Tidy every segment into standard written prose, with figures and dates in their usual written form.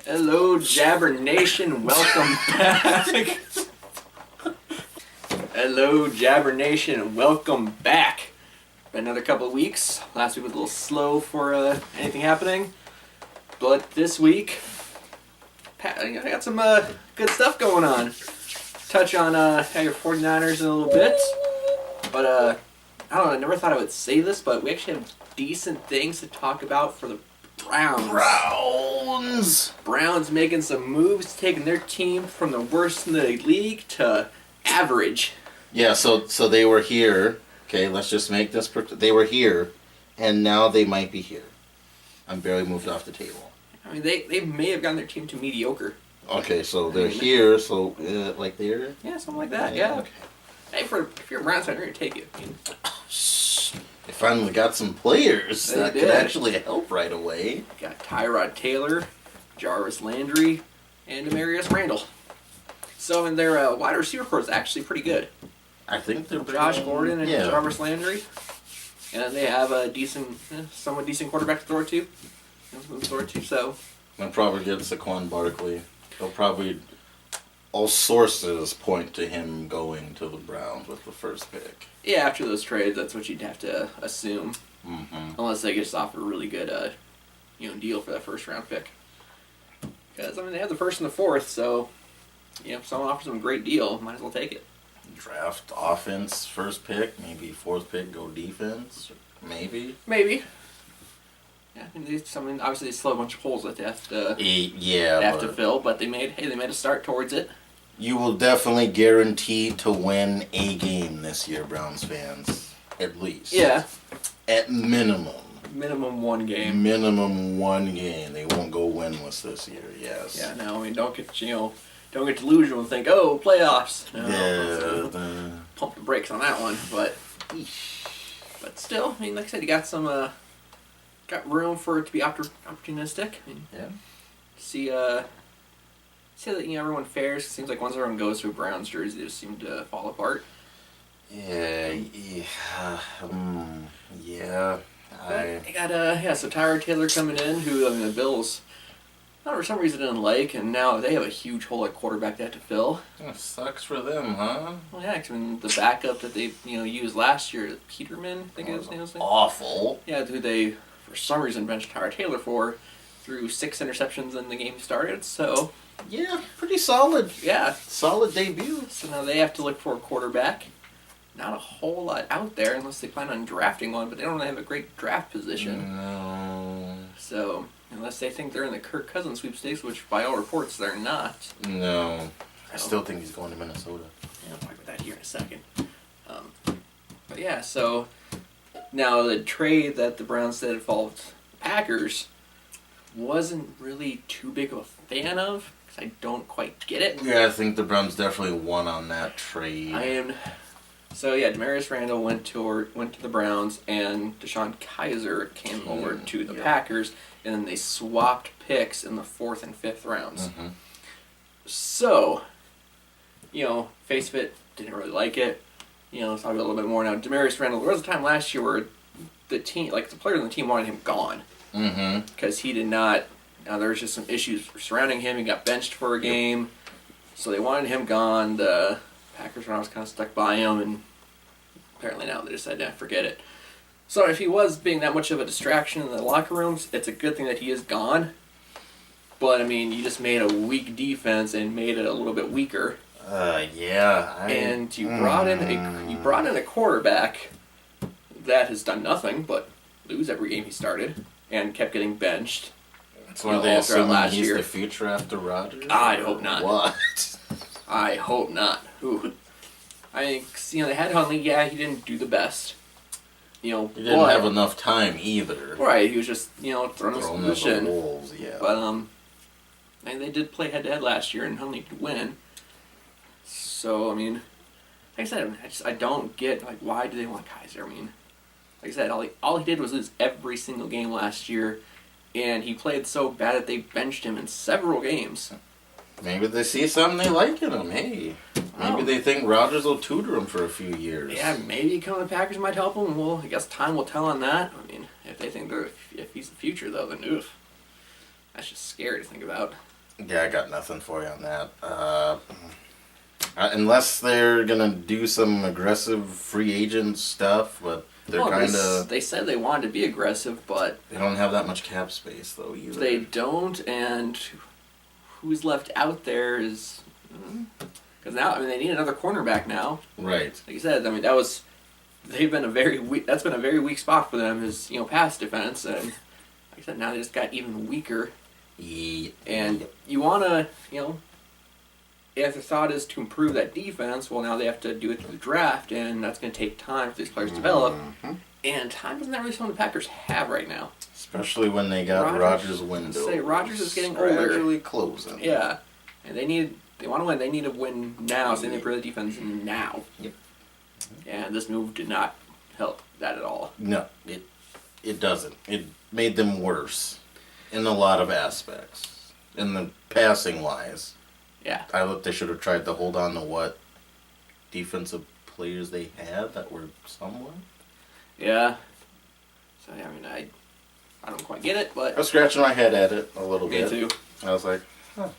Hello, Jabber Nation. Welcome back. Hello, Jabber Nation. Welcome back. Been another couple of weeks. Last week was a little slow for anything happening, but this week I got some good stuff going on. Touch on your 49ers in a little bit, but I don't know. I never thought I would say this, but we actually have decent things to talk about for the Browns making some moves, taking their team from the worst in the league to average. Yeah, so they were here. Okay, let's just make this. They were here, and now they might be here. I'm barely moved off the table. I mean, they may have gotten their team to mediocre. Okay, so they're here, so like they're... Yeah, something like that, yeah. Okay. Hey, if you're a Browns fan, you're going to take it. I mean, they finally got some players that could actually help right away. Got Tyrod Taylor, Jarvis Landry, and Demarius Randall. So, and their wide receiver core is actually pretty good. I think they're Josh Gordon and Jarvis Landry. And they have a somewhat decent quarterback to throw to. So they'll probably get Saquon Barkley. They'll probably... All sources point to him going to the Browns with the first pick. Yeah, after those trades, that's what you'd have to assume. Mm-hmm. Unless they just offer a really good deal for that first round pick. Because, I mean, they have the first and the fourth, so if someone offers them a great deal, might as well take it. Draft offense, first pick, maybe fourth pick, go defense, maybe. Maybe. Yeah, I mean, obviously they still have a bunch of holes that they have to fill, but they made a start towards it. You will definitely guarantee to win a game this year, Browns fans. At least. Yeah. At minimum. Minimum one game. Minimum one game. They won't go winless this year, yes. Yeah, no, I mean, don't get delusional and think, oh, playoffs. No, pump the brakes on that one, but still, I mean, like I said, you got some, got room for it to be opportunistic. I mean, yeah. See that everyone fares. It seems like once everyone goes to a Browns jersey, they just seem to fall apart. Yeah. They got so Tyrod Taylor coming in, who the Bills, for some reason didn't like, and now they have a huge hole at quarterback they have to fill. That sucks for them, huh? Well, yeah, I mean, the backup that they used last year, Peterman, I think his name was. Awful. Yeah, who they for some reason benched Tyrod Taylor for, threw 6 interceptions in the game started. So. Yeah, pretty solid. Yeah. Solid debut. So now they have to look for a quarterback. Not a whole lot out there unless they plan on drafting one, but they don't really have a great draft position. No. So, unless they think they're in the Kirk Cousins sweepstakes, which by all reports they're not. No. I still think he's going to Minnesota. Yeah, I'll talk about that here in a second. But yeah, so now the trade that the Browns did involved the Packers wasn't really too big of a fan of. I don't quite get it. Yeah, I think the Browns definitely won on that trade. So yeah, Demarius Randall went to the Browns, and Deshaun Kaiser came over to the Packers, and then they swapped picks in the 4th and 5th rounds. Mm-hmm. So, face of it, didn't really like it. Let's talk a little bit more now. Demarius Randall, there was a time last year where the team, the players on the team wanted him gone. Mm-hmm. Because he did not. Now there was just some issues surrounding him. He got benched for a game, so they wanted him gone. The Packers were always kind of stuck by him, and apparently now they decided to forget it. So if he was being that much of a distraction in the locker rooms, it's a good thing that he is gone. But I mean, you just made a weak defense and made it a little bit weaker. And you brought in a quarterback that has done nothing but lose every game he started and kept getting benched. That's why they assume he's the future after Rodgers? I hope not. What? I hope not. Ooh. I think, they had Huntley. Yeah, he didn't do the best. He didn't have enough time either. Right, he was just, thrown in his position. Wolves, yeah. But, and they did play head-to-head last year, and Huntley could win. So, I mean, like I said, I don't get, why do they want Kaiser? I mean, like I said, all he did was lose every single game last year, and he played so bad that they benched him in several games. Maybe they see something they like in him. Hey, maybe they think Rodgers will tutor him for a few years. Yeah, maybe coming to the Packers might help him. Well, I guess time will tell on that. I mean, if they think if he's the future, though, then oof. That's just scary to think about. Yeah, I got nothing for you on that. Unless they're gonna do some aggressive free agent stuff, but they're Well, kind of. they said they wanted to be aggressive, but They don't have that much cap space though either. they don't, and who's left out there is because now they need another cornerback now. Right. Like you said, they've been a very weak. That's been a very weak spot for them is pass defense, and like I said, now they just got even weaker. Yeah. And you wanna if the thought is to improve that defense, well, now they have to do it through the draft, and that's going to take time for these players to develop. Mm-hmm. And time isn't really something the Packers have right now. Especially when they got Rodgers' window. Rodgers is getting older. Gradually closing. Yeah, and they want to win. They need to win now, so they need to improve the defense now. Yep. And this move did not help that at all. No, it doesn't. It made them worse in a lot of aspects. In the passing wise. Yeah. They should have tried to hold on to what defensive players they had that were somewhat. Yeah. So I don't quite get it, but I was scratching my head at it a little bit. me too. I was like, huh,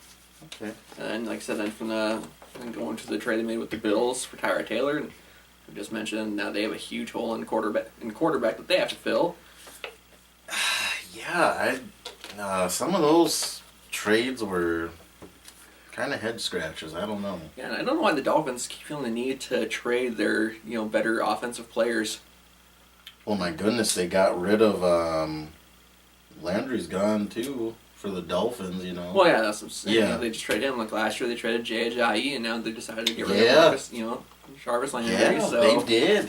okay. And like I said, then going to the trade they made with the Bills for Tyrod Taylor, and we just mentioned now they have a huge hole in quarterback that they have to fill. Yeah, some of those trades were kind of head scratchers. I don't know. Yeah, and I don't know why the Dolphins keep feeling the need to trade their better offensive players. Well, my goodness, they got rid of Landry's gone too for the Dolphins. Well, yeah, that's what I'm saying. Yeah. They just traded him. Like last year, they traded Jai, and now they decided to get rid Yeah. of Jarvis Landry. Yeah, so they did.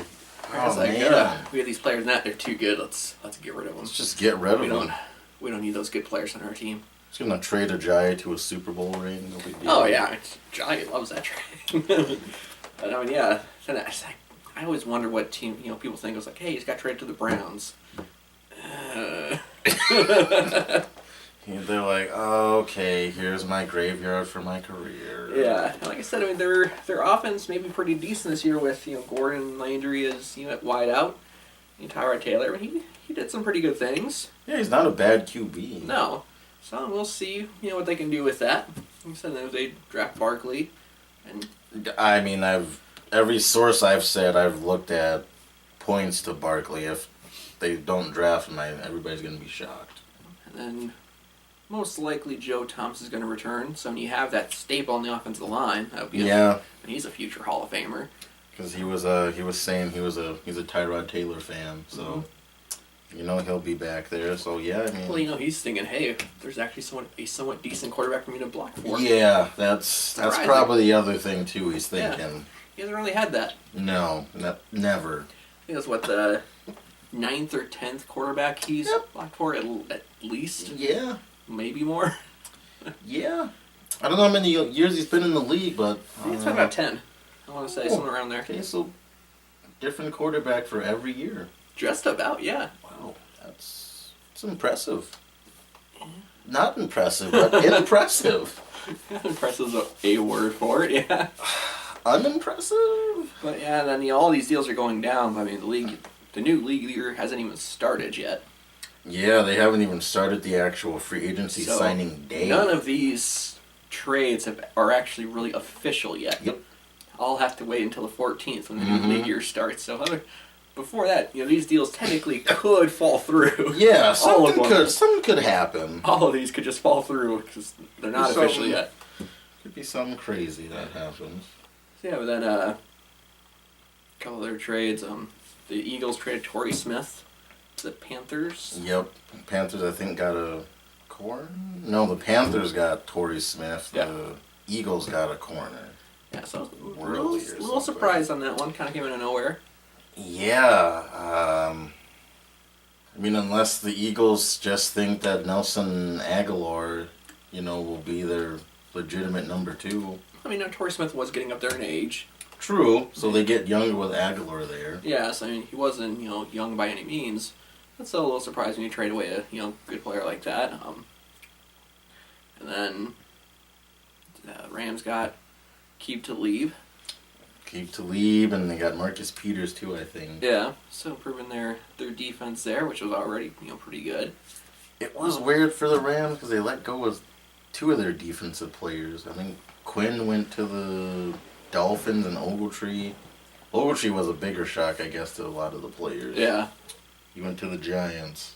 it's like, we have these players now. They're too good. Let's get rid of them. Let's just get rid of them. We don't need those good players on our team. Just gonna trade Ajayi to a Super Bowl ring. No big deal. Oh yeah, Jai loves that trade. But yeah, I always wonder what team people think. It was like, hey, he's got traded to the Browns. They're like, oh, okay, here's my graveyard for my career. Yeah, and like I said, their offense may be pretty decent this year with Gordon Landry as at wide out, Tyrod Taylor, and he did some pretty good things. Yeah, he's not a bad QB. No, so we'll see what they can do with that. Like I said, they draft Barkley, and I mean, every source I've said I've looked at points to Barkley. If they don't draft him, everybody's gonna be shocked. And then most likely Joe Thomas is going to return. So when you have that staple on the offensive line, that would be and he's a future Hall of Famer. Because he was saying he's a Tyrod Taylor fan, so he'll be back there. So yeah, I mean. Well, he's thinking, hey, there's actually a somewhat decent quarterback for me to block for. Yeah, that's probably the other thing too. He's thinking. Yeah. He hasn't really had that. No, never. I think that's what the 9th or 10th quarterback he's blocked for at least. Yeah. Maybe more. Yeah. I don't know how many years he's been in the league, but I think it's been about 10. I want to say somewhere around there. Okay, so different quarterback for every year. Just about, yeah. Wow, that's impressive. Not impressive, but impressive. Impressive is a word for it, yeah. Unimpressive? But yeah, then all these deals are going down. I mean, the new league year hasn't even started yet. Yeah, they haven't even started the actual free agency signing day. None of these trades are actually really official yet. Yep. I'll have to wait until the 14th when the new league year starts. So before that, these deals technically could fall through. Yeah, something could happen. All of these could just fall through because they're not official yet. Could be something crazy that happens. So yeah, but then a couple other trades. The Eagles traded Torrey Smith to the Panthers. Yep, Panthers I think got a corner. No, the Panthers got Torrey Smith. Yeah. The Eagles got a corner. Yeah, so I was a little surprised on that one. Kind of came out of nowhere. Yeah, I mean, unless the Eagles just think that Nelson Aguilar, will be their legitimate number 2. I mean, Torrey Smith was getting up there in age. True, so they get younger with Aguilar there. Yes, I mean, he wasn't, young by any means. That's still a little surprising when you trade away a, good player like that. And then Rams got Keep to Leave. And they got Marcus Peters too, I think. Yeah, so improving their defense there, which was already, pretty good. It was weird for the Rams because they let go of 2 of their defensive players. I think Quinn went to the Dolphins and Ogletree. Ogletree was a bigger shock, I guess, to a lot of the players. Yeah. He went to the Giants.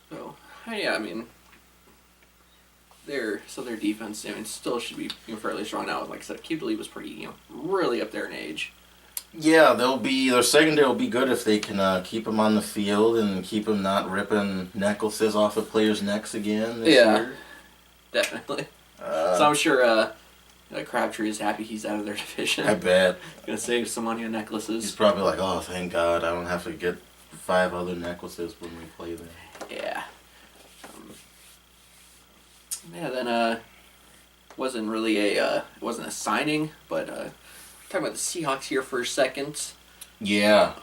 So, yeah, I mean, their defense, I mean, still should be fairly strong now. Like I said, QB was pretty, really up there in age. Yeah, their secondary will be good if they can keep them on the field and keep them not ripping necklaces off of players' necks again this year. Definitely. So I'm sure Crabtree is happy he's out of their division. I bet. Gonna save some money on necklaces. He's probably like, oh, thank God, I don't have to get 5 other necklaces when we play them. Yeah. Then wasn't really it wasn't a signing, but talking about the Seahawks here for a second. Yeah.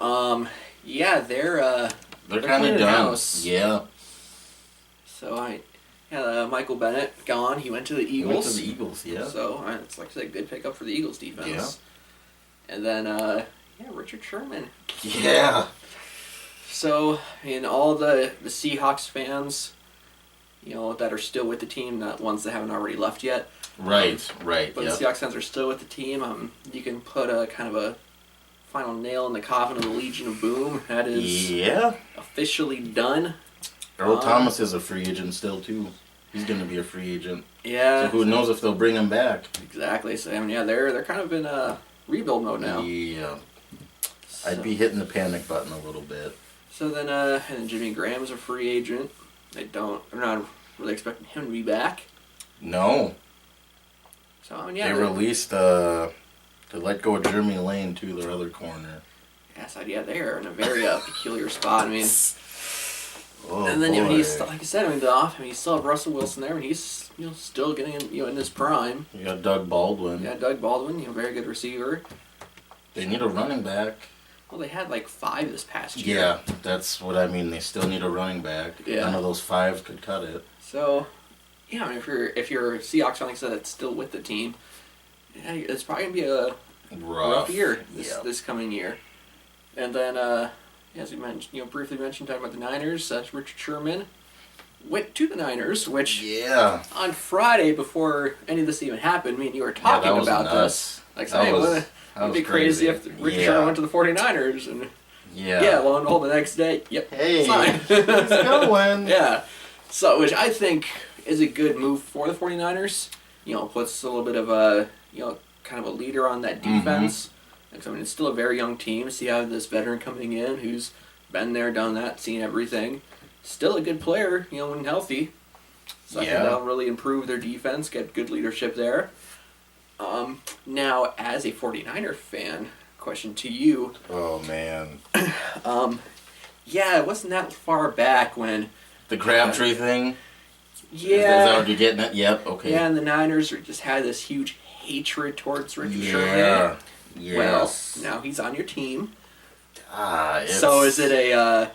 Yeah, they're kind of done. House. Yeah. So Michael Bennett gone. He went to the Eagles. He went to the Eagles, yeah. So it's like I said, a good pickup for the Eagles defense. Yeah. And then Richard Sherman. Yeah. So all the Seahawks fans, that are still with the team, not ones that haven't already left yet. Right. But the Seahawks fans are still with the team. You can put a kind of a final nail in the coffin of the Legion of Boom. That is officially done. Earl Thomas is a free agent still, too. He's going to be a free agent. Yeah. So who knows if they'll bring him back. Exactly. So, they're kind of in rebuild mode now. Yeah. So, I'd be hitting the panic button a little bit. So then, and then Jimmy Graham's a free agent. They're not really expecting him to be back. No. So, they released, they let go of Jeremy Lane, too, their other corner. Yes, they're in a very peculiar spot. Oh, and then boy. he's like I said, you still have Russell Wilson there, and he's still getting in his prime. You got Doug Baldwin. Yeah, Doug Baldwin, very good receiver. They need a running back. Well, they had like 5 this past year. Yeah, that's what I mean. They still need a running back. Yeah. None of those 5 could cut it. So, if you're a Seahawks fan, like I said, that's still with the team, it's probably gonna be a rough year this coming year. And then, as we mentioned, briefly mentioned, talking about the Niners, Richard Sherman went to the Niners, which on Friday, before any of this even happened, me and you were talking about this. Like, saying, it would be crazy if Richard Sherman went to the 49ers. And lo and behold, the next day, hey, signed. he's going. Yeah. So, which I think is a good move for the 49ers. Puts a little bit of a, kind of a leader on that defense. Mm-hmm. It's still a very young team. So you have this veteran coming in who's been there, done that, seen everything. Still a good player, when healthy. So I think that'll really improve their defense, get good leadership there. Now, as a 49er fan, question to you. Oh, man. It wasn't that far back when... The Crabtree thing? Yeah. Is that what you're getting at? Yep, okay. Yeah, and the Niners just had this huge hatred towards Richard Sherman. Yes. Well, now he's on your team. It's... So is it a,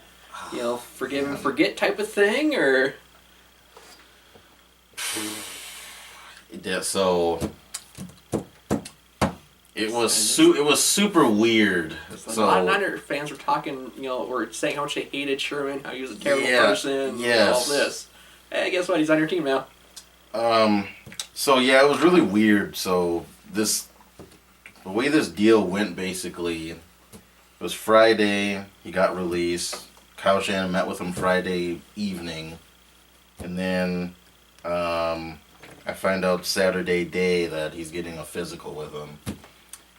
forgive and forget type of thing, or? So it was super weird. Like a lot of Niner fans were talking, were saying how much they hated Sherman, how he was a terrible person, all this. Hey, guess what? He's on your team now. So it was really weird. So the way this deal went, basically, it was Friday. He got released. Kyle Shanahan met with him Friday evening, and then I find out Saturday day that he's getting a physical with him.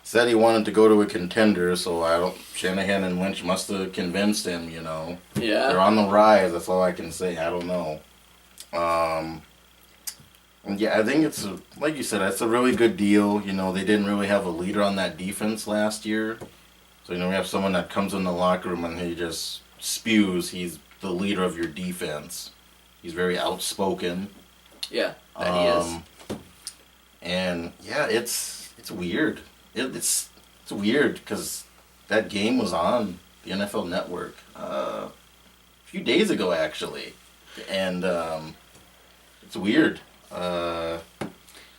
Said he wanted to go to a contender, so Shanahan and Lynch must have convinced him, Yeah. They're on the rise, that's all I can say. I don't know. I think it's, like you said, that's a really good deal. They didn't really have a leader on that defense last year. So, we have someone that comes in the locker room and he just spews. He's the leader of your defense. He's very outspoken. Yeah, that he is. And, it's weird. It's weird because that game was on the NFL Network a few days ago, actually. And it's weird. So,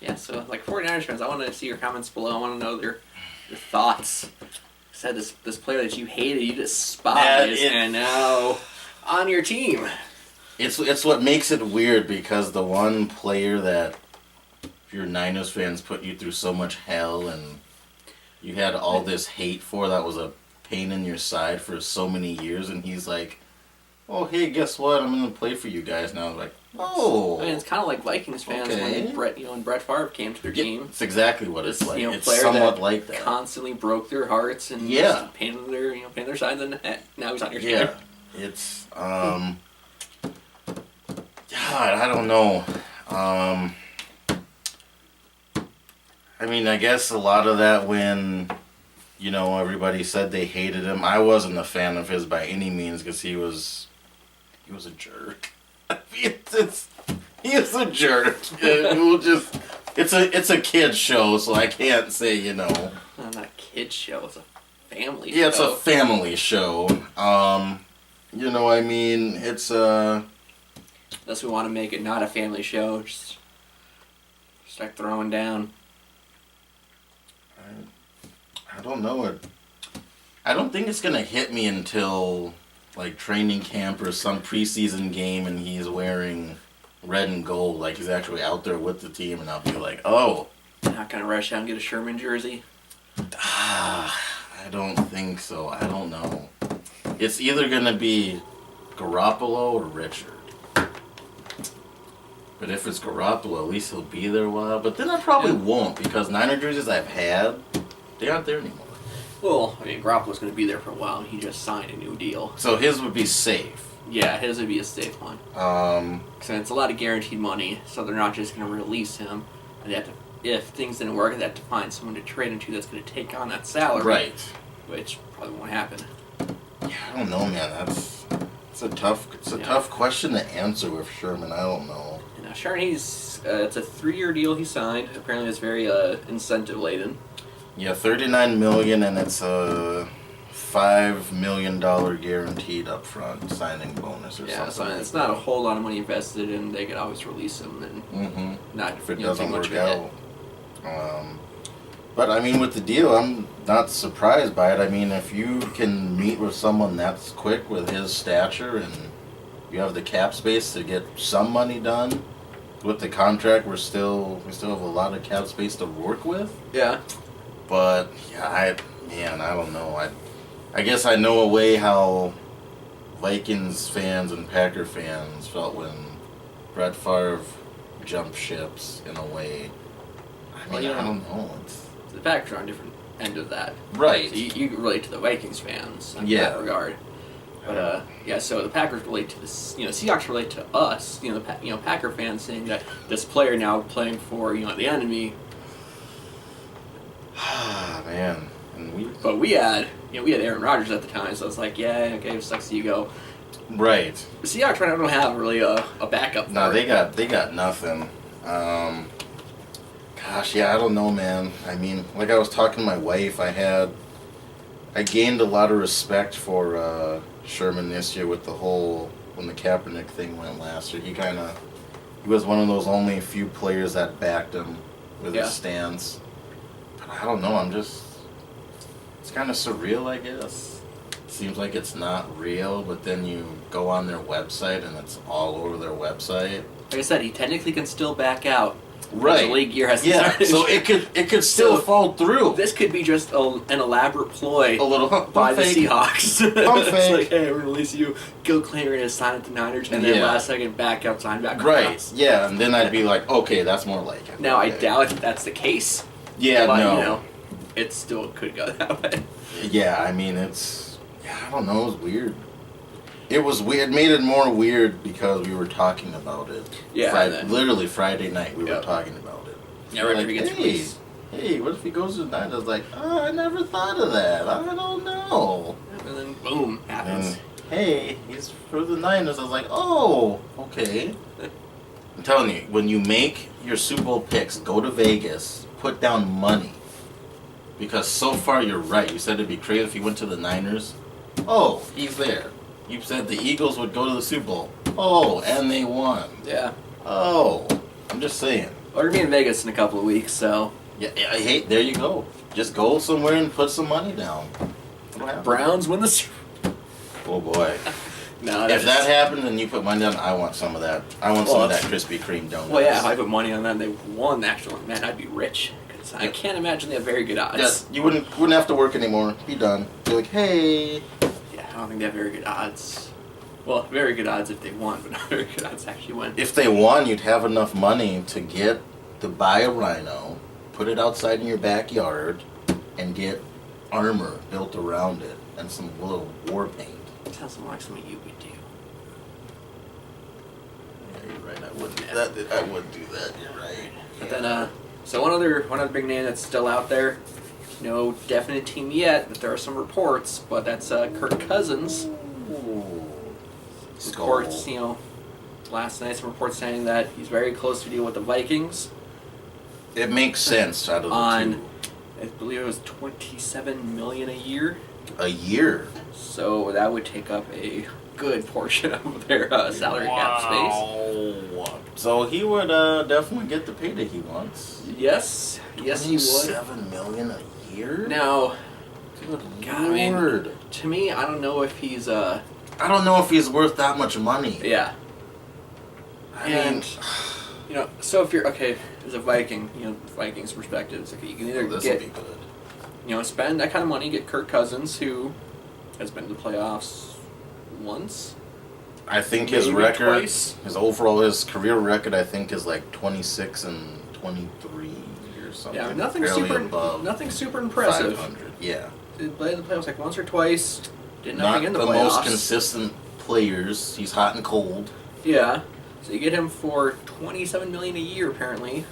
49ers fans, I want to see your comments below. I want to know your thoughts. You said this player that you hated, you despised, and now on your team. It's what makes it weird because the one player that your Niners fans put you through so much hell and you had all this hate for, that was a pain in your side for so many years, and he's like, oh, hey, guess what? I'm going to play for you guys now. I'm like, oh. I mean, it's kind of like Vikings fans when Brett Favre came to their team. It's exactly what it's like. It's player somewhat that like that. Constantly broke their hearts and painted their sides in the net. Now he's on your team. Yeah, it's God, I don't know. I mean, I guess a lot of that when, everybody said they hated him. I wasn't a fan of his by any means because he was a jerk. I mean, he was a jerk. It's a kid's show, so I can't say, Not a kid's show. It's a family show. Yeah, it's a family show. I mean, it's Unless we want to make it not a family show, just start throwing down. I don't know. I don't think it's gonna hit me until like training camp or some preseason game, and he's wearing red and gold, like he's actually out there with the team, and I'll be like, oh. Not gonna rush out and get a Sherman jersey. I don't think so. I don't know. It's either gonna be Garoppolo or Richard. But if it's Garoppolo, at least he'll be there a while. But then I probably won't, because Niner jerseys I've had, they aren't there anymore. Well, I mean, Garoppolo's going to be there for a while, and he just signed a new deal. So his would be safe. Yeah, his would be a safe one. Because it's a lot of guaranteed money, so they're not just going to release him. And they have to, if things didn't work, they have to find someone to trade him to that's going to take on that salary. Right. Which probably won't happen. Yeah, I don't know, man. It's a tough question to answer with Sherman. I don't know. And now Sherman, it's a 3-year deal he signed. Apparently, it's very incentive laden. Yeah, $39 million, and it's a $5 million guaranteed upfront signing bonus or something. Yeah, so it's not a whole lot of money invested, and they could always release him and not if it doesn't much work out. But I mean, with the deal, I'm not surprised by it. I mean, if you can meet with someone that's quick with his stature, and you have the cap space to get some money done with the contract, we still have a lot of cap space to work with. Yeah. But yeah, I don't know. I guess I know a way how Vikings fans and Packer fans felt when Brett Favre jumped ships in a way. I mean, I don't know. The Packers are on a different end of that. Right. So you relate to the Vikings fans in that regard. But so the Packers relate to this. Seahawks relate to us. Packer fans saying that this player now playing for the enemy. Man, But we had Aaron Rodgers at the time, so it's like, yeah, okay, it sucks you go. Right. The Seahawks right now don't have really a backup. No, they got nothing. Gosh, yeah, I don't know, man. I mean, like I was talking to my wife, I gained a lot of respect for Sherman this year with when the Kaepernick thing went last year. He was one of those only few players that backed him with his stance. I don't know, it's kind of surreal, I guess. It seems like it's not real, but then you go on their website and it's all over their website. Like I said, he technically can still back out. Right. The league year has started. So it could still fall through. This could be just an elaborate ploy a little by the Seahawks. Pump fake. It's like, hey, we're going to release you, go claim you're going to sign at the Niners, and then last second back out, sign back. Right, yeah, and then I'd be like, okay, that's more like it. Now, I doubt that's the case. Yeah, but, no. It still could go that way. Yeah, I mean, I don't know, it was weird. It was weird. It made it more weird because we were talking about it. Yeah. Literally Friday night we were talking about it. Yeah, right after he gets released. Hey, what if he goes to the Niners? I was like, I never thought of that. I don't know. And then boom, happens. And, hey, he's for the Niners. I was like, oh, okay. I'm telling you, when you make your Super Bowl picks, go to Vegas, put down money. Because so far you're right. You said it'd be crazy if he went to the Niners. Oh, he's there. You said the Eagles would go to the Super Bowl. Oh, and they won. Yeah. Oh, I'm just saying. Well, we're going to be in Vegas in a couple of weeks, so... Yeah, hey, there you go. Just go somewhere and put some money down. Browns win the Super Bowl. Oh, boy. No, if that happened and you put money down, I want some of that. I want some of that Krispy Kreme donut. Well, yeah, if I put money on them, they won the actual one. Man, I'd be rich. Because I can't imagine they have very good odds. Yes, you wouldn't have to work anymore. Be done. Be like, hey. Yeah, I don't think they have very good odds. Well, very good odds if they won, but not very good odds to actually win. If they won, you'd have enough money to buy a rhino, put it outside in your backyard, and get armor built around it and some little war paint. Sounds like something you would do. Yeah, you're right. I wouldn't do that. I would do that. You're right. But then, so one other big name that's still out there. No definite team yet, but there are some reports. But that's Kirk Cousins. Reports, last night some reports saying that he's very close to deal with the Vikings. It makes sense out of the two. I believe it was $27 million a year. A year. So that would take up a good portion of their salary cap space. So he would definitely get the payday he wants. Yes, yes, he would. $7 million a year. Now, good God, Lord. I mean, to me, I don't know if he's I don't know if he's worth that much money. Yeah. I mean, so if you're as a Viking, Vikings perspective, it's okay. You can either this get, will be good. Spend that kind of money, get Kirk Cousins, who has been to the playoffs once. I think Maybe his record, twice. his career record, I think is like 26 and 23 or something. Yeah, nothing super impressive. 500. Yeah. He played in the playoffs like once or twice. Did nothing Not in the the playoffs. most consistent players. He's hot and cold. Yeah. So you get him for $27 million a year, apparently.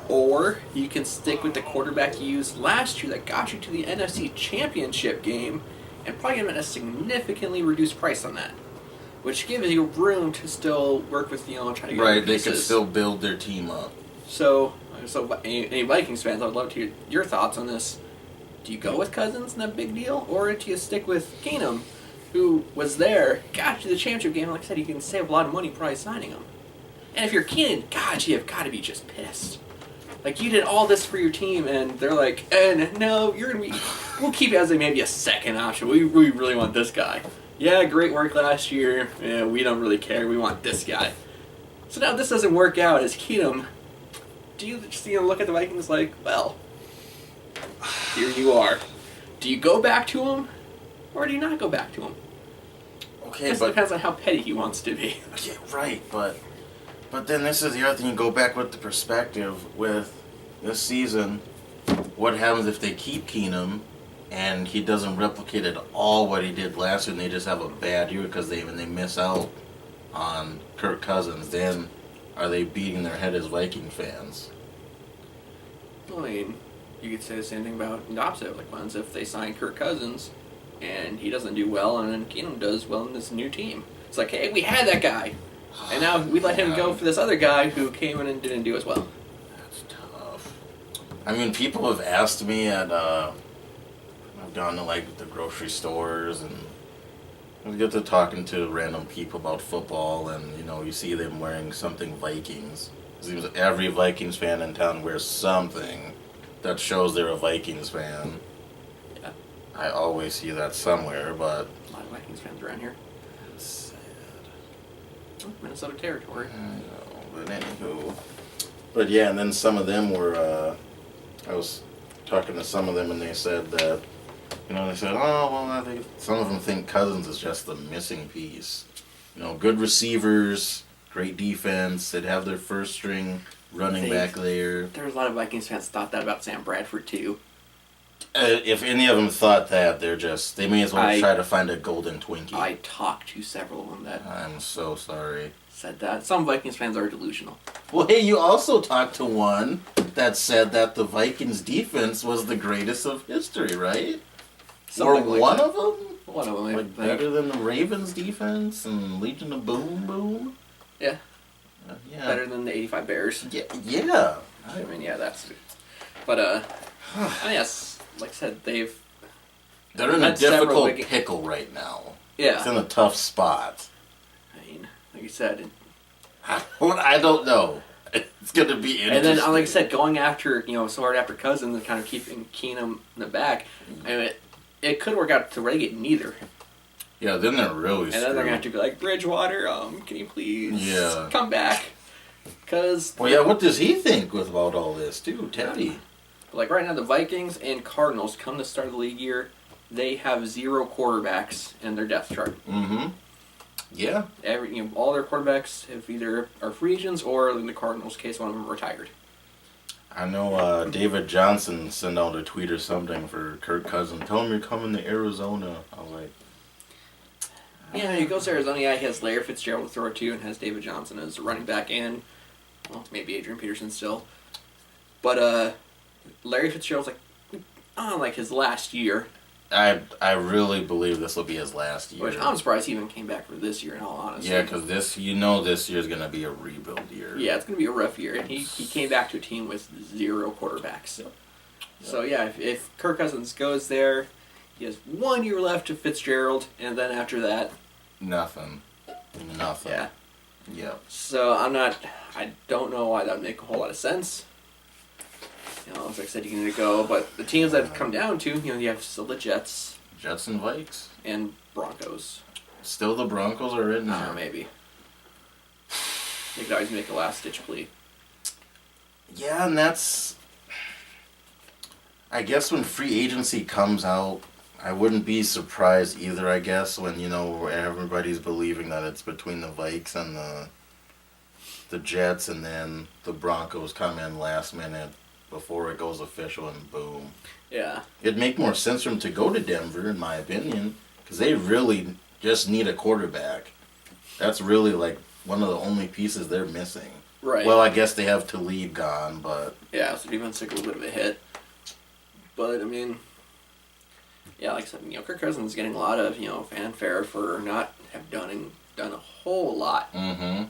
Or you can stick with the quarterback you used last year that got you to the NFC Championship game and probably get him at a significantly reduced price on that. Which gives you room to still work with, try to get Right, they pieces. could still build their team up. So any Vikings fans, I would love to hear your thoughts on this. Do you go with Cousins in that big deal? Or do you stick with Keenum, who was there, got you the championship game? Like I said, you can save a lot of money probably signing him. And if you're Keenan, God, you have got to be just pissed. Like, you did all this for your team, and they're like, no, we'll keep you as maybe a second option. We really want this guy. Yeah, great work last year. Yeah, we don't really care. We want this guy. So now this doesn't work out as Keenum. Do you just look at the Vikings like, well, here you are. Do you go back to him, or do you not go back to him? Okay, It depends on how petty he wants to be. Yeah, right, but then this is the other thing. You go back with the perspective with this season. What happens if they keep Keenum and he doesn't replicate at all what he did last year, and they just have a bad year because they miss out on Kirk Cousins? Then are they beating their head as Viking fans? I mean, you could say the same thing about the opposite. Like, what if they sign Kirk Cousins and he doesn't do well, and then Keenum does well in this new team? It's like, hey, we had that guy, and now we let him go for this other guy who came in and didn't do as well. That's tough. I mean, people have asked me at I've gone to like the grocery stores and I get to talking to random people about football, and you see them wearing something Vikings. It seems like every Vikings fan in town wears something that shows they're a Vikings fan. Yeah. I always see that somewhere, but A lot of Vikings fans around here. it's sad. Oh, Minnesota territory. I know, but anywho. But yeah, and then some of them were, I was talking to some of them and they said that, they said, oh, well, I think some of them think Cousins is just the missing piece. Good receivers, great defense, they'd have their first string running back there. There's a lot of Vikings fans thought that about Sam Bradford, too. If any of them thought that, they may as well try to find a golden Twinkie. I talked to several of them that I'm so sorry. said that. Some Vikings fans are delusional. Well, hey, you also talked to one that said that the Vikings defense was the greatest of history, right? Something or like one that. of them? One of them. Like better than the Ravens defense and Legion of Boom Boom? Yeah. Yeah. Better than the 85 Bears. Yeah. I mean, yeah, that's... But, I mean, yes, like I said, they're in a difficult pickle right now. Yeah. It's in a tough spot. I mean, like you said... I don't know. It's going to be interesting. And then, like I said, going after, so hard after Cousins and kind of keeping Keenum in the back, I mean, it could work out to really get neither. Yeah, then they're really And then they're going to have to be like, Bridgewater, can you please come back? Because... Well, yeah, what does he think about all this, too, Teddy? Like, right now, the Vikings and Cardinals, come the start of the league year, they have 0 quarterbacks in their depth chart. Mm-hmm. Yeah. All their quarterbacks have either are free agents or, in the Cardinals' case, one of them retired. I know David Johnson sent out a tweet or something for Kirk Cousins. Tell him you're coming to Arizona. I was like... Yeah, he goes to Arizona. Yeah, he has Larry Fitzgerald to throw it to and has David Johnson as a running back and, well, maybe Adrian Peterson still. But Larry Fitzgerald's like his last year. I really believe this will be his last year. Which I'm surprised he even came back for this year, in all honesty. Yeah, because this year's going to be a rebuild year. Yeah, it's going to be a rough year. And he came back to a team with 0 quarterbacks. So yeah, if Kirk Cousins goes there, he has 1 year left to Fitzgerald, and then after that... Nothing. Yeah. Yep. So I don't know why that would make a whole lot of sense. As I said, you need to go, but the teams that have come down to, you have still the Jets. Jets and Vikes. And Broncos. Still the Broncos are in there. Maybe. They could always make a last-ditch plea. Yeah, and that's... I guess when free agency comes out, I wouldn't be surprised either, I guess, when, everybody's believing that it's between the Vikes and the Jets, and then the Broncos come in last minute before it goes official, and boom. Yeah. It'd make more sense for them to go to Denver, in my opinion, because they really just need a quarterback. That's really, one of the only pieces they're missing. Right. Well, I guess they have Talib gone, but... Yeah, so defense took a little bit of a hit. But, yeah, like I said, Kirk Cousins is getting a lot of, fanfare for not have done a whole lot. Mm-hmm.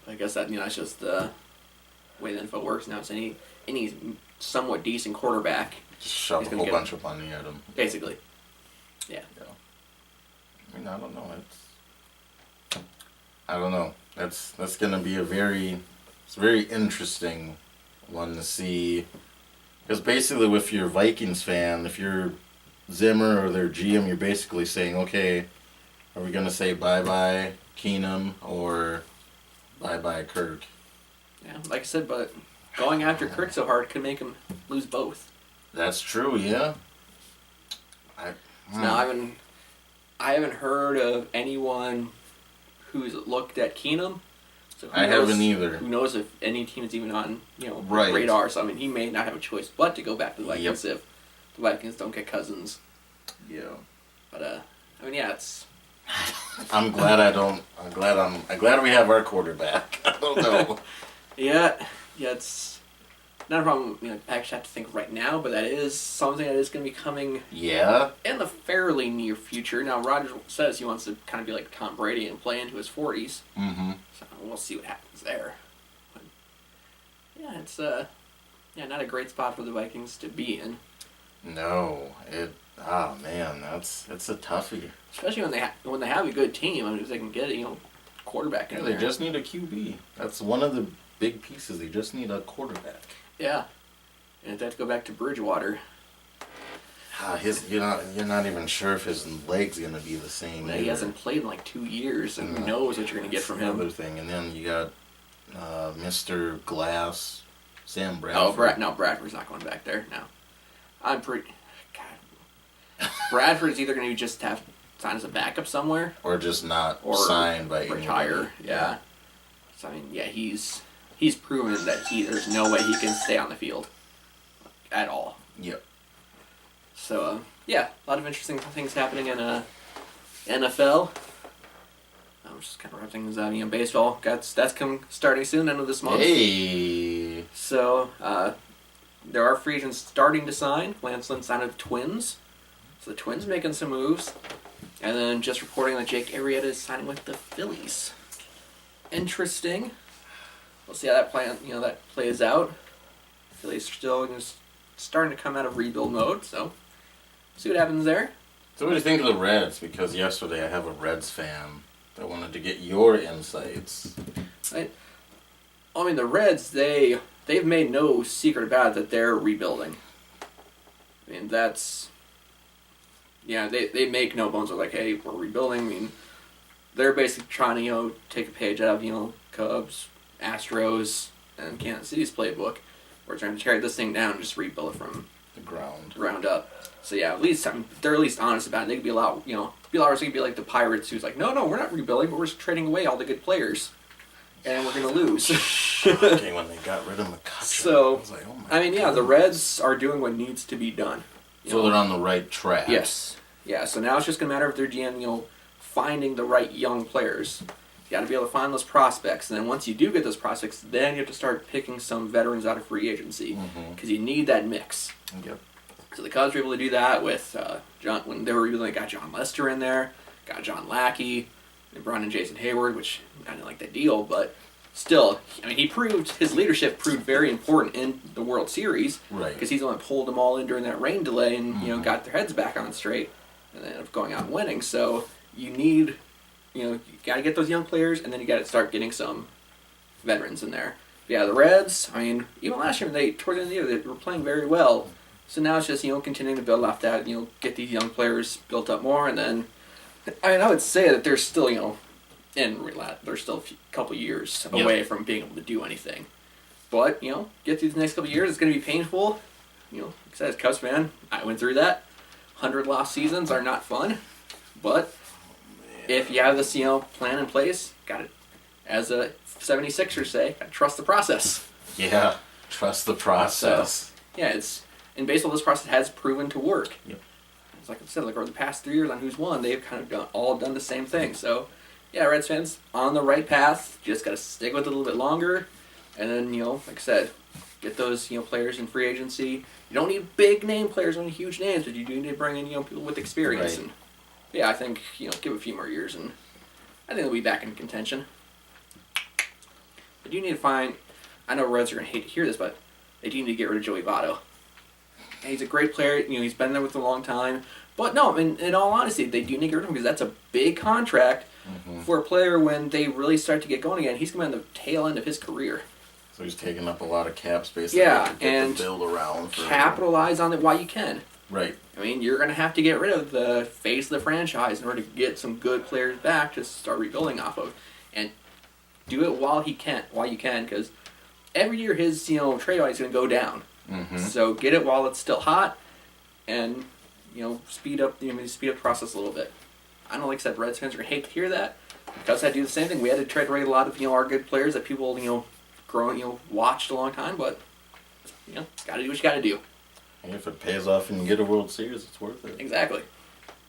I guess that, that's just the way the NFL works now. It's any somewhat decent quarterback. Just shove a whole bunch of money at him. Basically. Yeah. I don't know. I don't know. That's going to be a very interesting one to see. Because basically, if you're a Vikings fan, if you're Zimmer or their GM, you're basically saying, okay, are we going to say bye-bye Keenum or bye-bye Kirk? Yeah, like I said, but going after Kirk so hard could make him lose both. That's true, yeah. Now, I haven't heard of anyone who's looked at Keenum. So I haven't either. Who knows if any team is even on right. radar? So he may not have a choice but to go back to the Vikings if the Vikings don't get Cousins. Yeah. But yeah, it's. I'm glad we have our quarterback. I don't know. yeah, it's not a problem. I actually have to think right now, but that is something that is going to be coming. Yeah. In the fairly near future. Now, Rodgers says he wants to kind of be like Tom Brady and play into his 40s. Mm-hmm. So we'll see what happens there. But, yeah, it's not a great spot for the Vikings to be in. No, man, it's a toughie. Especially when they have a good team. If they can get quarterback in there. They just need a QB. That's one of the big pieces. They just need a quarterback. Yeah, and if they have to go back to Bridgewater. You're not even sure if his leg's gonna be the same. He hasn't played in 2 years, and who knows what you're gonna get from him. Another thing, and then you got Mr. Glass, Sam Bradford. Oh, Bradford's not going back there. No, I'm pretty. God, Bradford's either gonna just have sign as a backup somewhere, or just not signed by retire. Anybody. Yeah. So he's proven that there's no way he can stay on the field at all. Yep. So a lot of interesting things happening in NFL. I'm just kind of wrapping things up. Baseball that's starting soon, end of this month. Hey. So there are free agents starting to sign. Lance Lynn signed with the Twins, so the Twins making some moves, and then just reporting that Jake Arrieta is signing with the Phillies. Interesting. We'll see how that plays out. Phillies are still just starting to come out of rebuild mode, so see what happens there. So what do you think of the Reds? Because yesterday I have a Reds fan that wanted to get your insights. The Reds, they've made no secret about it that they're rebuilding. Yeah, they make no bones of like, hey, we're rebuilding. I mean, they're basically trying to take a page out of Cubs, Astros, and Kansas City's playbook. We're trying to tear this thing down and just rebuild it from The ground. ground up. So yeah, at least they're at least honest about it. They could be a lot, be a lot worse. They could be like the Pirates, who's like, no, we're not rebuilding, but we're just trading away all the good players, and we're gonna lose. Shocking when they got rid of McCutcheon. So, I was like, oh my I mean, yeah, the Reds are doing what needs to be done. So they're on the right track. Yes. Yeah. So now it's just gonna matter if their GM, finding the right young players. You got to be able to find those prospects, and then once you do get those prospects, then you have to start picking some veterans out of free agency because you need that mix. Yep. So the Cubs were able to do that with John when they were rebuilding. Got John Lester in there, got John Lackey, and brought in Jason Hayward, which I didn't like that deal, but still, I mean, his leadership proved very important in the World Series, Right. Because he's the one that pulled them all in during that rain delay, and got their heads back on straight, and then ended up going out and winning. So you need, you got to get those young players, and then you got to start getting some veterans in there. But yeah, the Reds. I mean, even last year, towards the end of the year, they were playing very well. So now it's just, continuing to build off that, get these young players built up more, and then, I would say that they're still, they're still a couple years away from being able to do anything. But, get through the next couple years, it's going to be painful. Like I said, as a Cubs fan, I went through that. 100 lost seasons are not fun, but if you have this, plan in place, got it. As a 76ers say, gotta trust the process. Yeah, trust the process. So, in baseball, this process has proven to work. Yep. It's like I said, over the past 3 years on Who's Won, they've kind of all done the same thing. So, yeah, Reds fans on the right path. Just gotta stick with it a little bit longer, and then like I said, get those players in free agency. You don't need big name players, don't need huge names, but you do need to bring in people with experience. Right. And yeah, I think give a few more years, and I think they'll be back in contention. But you need to find. I know Reds are gonna hate to hear this, but they do need to get rid of Joey Votto. He's a great player. He's been there with a long time. But no, in all honesty, they do need to get rid of him because that's a big contract for a player when they really start to get going again. He's coming on the tail end of his career. So he's taking up a lot of cap space. Yeah, that they can and get the build around. Capitalize on it while you can. Right. I mean, you're going to have to get rid of the face of the franchise in order to get some good players back to start rebuilding off of. And do it while you can, because every year his trade value is going to go down. So get it while it's still hot, and speed up the process a little bit. I know, like I said, Reds fans are gonna hate to hear that because I do the same thing. We had to trade away a lot of our good players that people watched a long time, but gotta do what you gotta do. And if it pays off and you get a World Series, it's worth it. Exactly.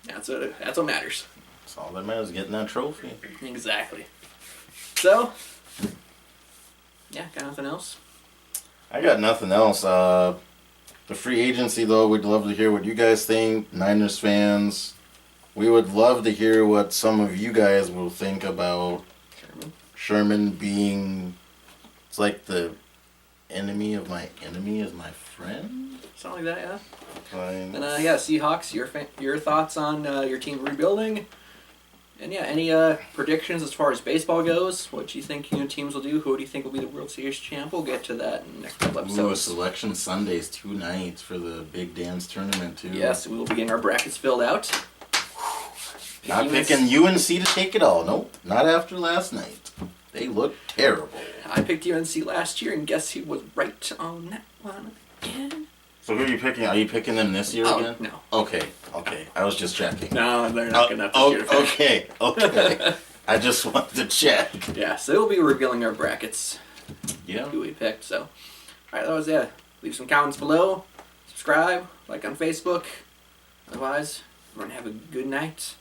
That's what matters. That's all that matters, getting that trophy. Exactly. So, yeah, got nothing else? I got nothing else. The free agency, though, we'd love to hear what you guys think, Niners fans. We would love to hear what some of you guys will think about Sherman being, it's like the enemy of my enemy is my friend? Something like that, yeah. Fine. And Seahawks, your thoughts on your team rebuilding? And yeah, any predictions as far as baseball goes? What do you think teams will do? Who do you think will be the World Series champ? We'll get to that in the next couple episodes. Selection Sundays, 2 nights for the Big Dance tournament too. Yes, we will be getting our brackets filled out. Not picking UNC to take it all. Nope, not after last night. They look terrible. I picked UNC last year, and guess who was right on that one again? So who are you picking? Are you picking them this year again? No. Okay. I was just checking. No, they're not good enough this year to finish. Okay. I just wanted to check. Yeah, so we'll be revealing our brackets. Yeah. Who we picked, so. Alright, that was it. Leave some comments below. Subscribe. Like on Facebook. Otherwise, everyone have a good night.